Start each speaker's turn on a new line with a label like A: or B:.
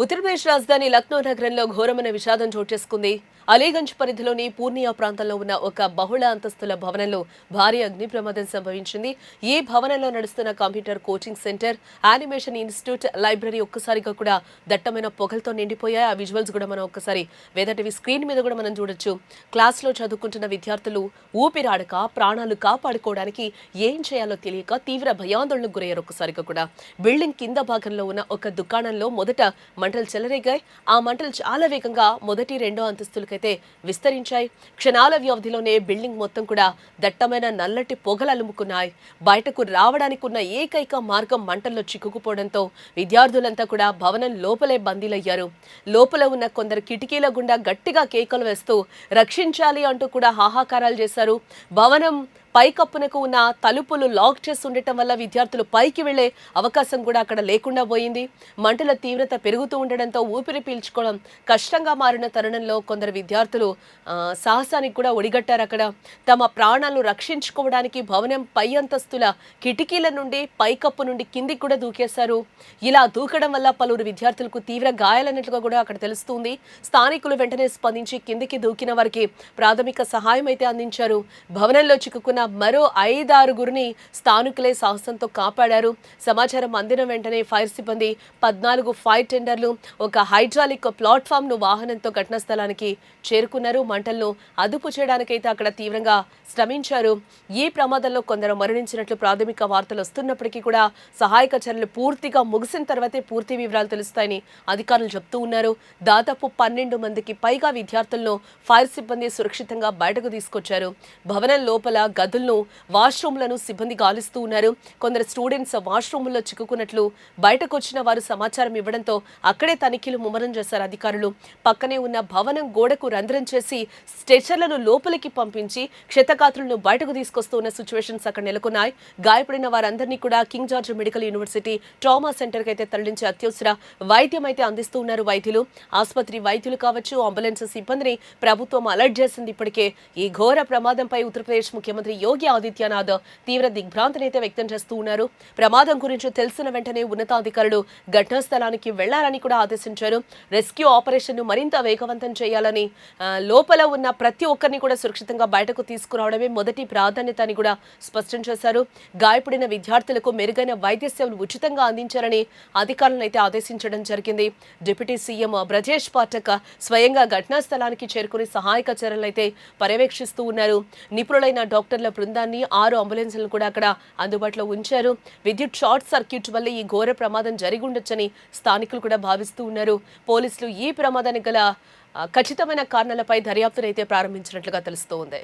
A: ఉత్తరప్రదేశ్ రాజధాని లక్నో నగరంలో ఘోరమైన విషాదం చోటు చేసుకుంది. అలీగంజ్ పరిధిలోని పూర్నియా ప్రాంతంలో ఉన్న ఒక బహుళ అంతస్తుల భవనంలో భారీ అగ్ని ప్రమాదం సంభవించింది. ఈ భవనంలో నడుస్తున్న computer coaching centre, animation institute, library ఒక్కసారిగా కూడా దట్టమైన పొగలతో నిండిపోయాయి. ఆ విజువల్స్ కూడా మనం ఒక్కసారి వేదటివి స్క్రీన్ మీద కూడా మనం చూడొచ్చు. క్లాస్లో చదువుకుంటున్న విద్యార్థులు ఊపిరాడక ప్రాణాలు కాపాడుకోవడానికి ఏం చేయాలో తెలియక తీవ్ర భయాందోళనకు గురయ్యారు. ఒక్కసారిగా కూడా బిల్డింగ్ కింద భాగంలో ఉన్న ఒక దుకాణంలో మొదట మంటలు చెలరేగాయి. ఆ మంటలు చాలా వేగంగా మొదటి రెండో అంతస్తులకైతే విస్తరించాయి. క్షణాల వ్యవధిలోనే బిల్డింగ్ మొత్తం కూడా దట్టమైన నల్లటి పొగలు అలుముకున్నాయి. బయటకు రావడానికి ఉన్న ఏకైక మార్గం మంటల్లో చిక్కుకుపోవడంతో విద్యార్థులంతా కూడా భవనం లోపలే బందీలయ్యారు. లోపల ఉన్న కొందరు కిటికీల గుండా గట్టిగా కేకలు వేస్తూ రక్షించాలి అంటూ కూడా హాహాకారాలు చేశారు. భవనం పైకప్పునకు ఉన్న తలుపులు లాక్ చేసి ఉండటం వల్ల విద్యార్థులు పైకి వెళ్లే అవకాశం కూడా అక్కడ లేకుండా పోయింది. మంటల తీవ్రత పెరుగుతూ ఉండడంతో ఊపిరి పీల్చుకోవడం కష్టంగా మారిన తరుణంలో కొందరు విద్యార్థులు సాహసానికి కూడా ఒడిగట్టారు. అక్కడ తమ ప్రాణాలను రక్షించుకోవడానికి భవనం పై అంతస్తుల కిటికీల నుండి పైకప్పు నుండి కిందికి కూడా దూకేశారు. ఇలా దూకడం వల్ల పలువురు విద్యార్థులకు తీవ్ర గాయాలన్నట్లుగా కూడా అక్కడ తెలుస్తుంది. స్థానికులు వెంటనే స్పందించి కిందికి దూకిన వారికి ప్రాథమిక సహాయం అయితే అందించారు. భవనంలో చిక్కుకున్న మరో 5-6 స్థానికులే సాహసంతో కాపాడారు. సమాచారం అందిన వెంటనే ఫైర్ సిబ్బంది 14 ఫైర్ టెండర్లు, ఒక హైడ్రాలిక్ ప్లాట్ఫామ్ ను వాహనంతో ఘటనా స్థలానికి చేరుకున్నారు. మంటలను అదుపు చేయడానికైతే అక్కడ తీవ్రంగా శ్రమించారు. ఈ ప్రమాదంలో కొందరు మరణించినట్లు ప్రాథమిక వార్తలు వస్తున్నప్పటికీ కూడా సహాయక చర్యలు పూర్తిగా ముగిసిన తర్వాతే పూర్తి వివరాలు తెలుస్తాయని అధికారులు చెప్తూ ఉన్నారు. దాదాపు 12 మందికి పైగా విద్యార్థులను ఫైర్ సిబ్బంది సురక్షితంగా బయటకు తీసుకొచ్చారు. భవనం లోపల గదులను, వాష్రూమ్లను సిబ్బంది గాలిస్తూ ఉన్నారు. కొందరు స్టూడెంట్స్ వాష్రూమ్లో చిక్కుకున్నట్లు బయటకు వచ్చిన వారు సమాచారం ఇవ్వడంతో అక్కడే తనిఖీలు ముమ్మరం చేశారు అధికారులు. పక్కనే ఉన్న భవనం గోడకు రంధ్రం చేసి స్ట్రెచర్లను లోపలికి పంపించి క్షతగాత్రులను బయటకు తీసుకొస్తూ ఉన్న సిచ్యువేషన్స్ అక్కడ నెలకొన్నాయి. గాయపడిన వారందరినీ కూడా king George medical university trauma సెంటర్కి అయితే తరలించి అత్యవసర వైద్యం అయితే అందిస్తూ ఉన్నారు వైద్యులు. ఆసుపత్రి వైద్యులు కావచ్చు, అంబులెన్స్ సిబ్బందిని ప్రభుత్వం అలర్ట్ చేసింది. ఇప్పటికే ఈ ఘోర ప్రమాదంపై ఉత్తరప్రదేశ్ ముఖ్యమంత్రి యోగి ఆదిత్యనాథ్ తీవ్ర దిగ్భ్రాంతిని అయితే వ్యక్తం చేస్తూ ఉన్నారు. ప్రమాదం గురించి తెలిసిన వెంటనే ఉన్నతాధికారులు ఘటనా స్థలానికి వెళ్లాలని కూడా ఆదేశించారు. రెస్క్యూ ఆపరేషన్ ను మరింత వేగవంతం చేయాలని, లోపల ఉన్న ప్రతి ఒక్కరిని కూడా సురక్షితంగా బయటకు తీసుకురావడమే మొదటి ప్రాధాన్యత అని కూడా స్పష్టం చేశారు. గాయపడిన విద్యార్థులకు మెరుగైన వైద్య సేవలు ఉచితంగా అందించాలని అధికారులను అయితే ఆదేశించడం జరిగింది. డిప్యూటీ సీఎం బ్రజేష్ పాఠక్ స్వయంగా ఘటనా స్థలానికి చేరుకుని సహాయక చర్యలు అయితే పర్యవేక్షిస్తూ ఉన్నారు. నిపుణులైన డాక్టర్ల బృందాన్ని, 6 అంబులెన్స్లను కూడా అక్కడ అందుబాటులో ఉంచారు. విద్యుత్ షార్ట్ సర్క్యూట్ వల్ల ఈ ఘోర ప్రమాదం జరిగి ఉండొచ్చని స్థానికులు కూడా భావిస్తూ ఉన్నారు. పోలీసులు ఈ ప్రమాదానికి గల ఖచ్చితమైన కారణాలపై దర్యాప్తునైతే ప్రారంభించినట్లుగా తెలుస్తోంది.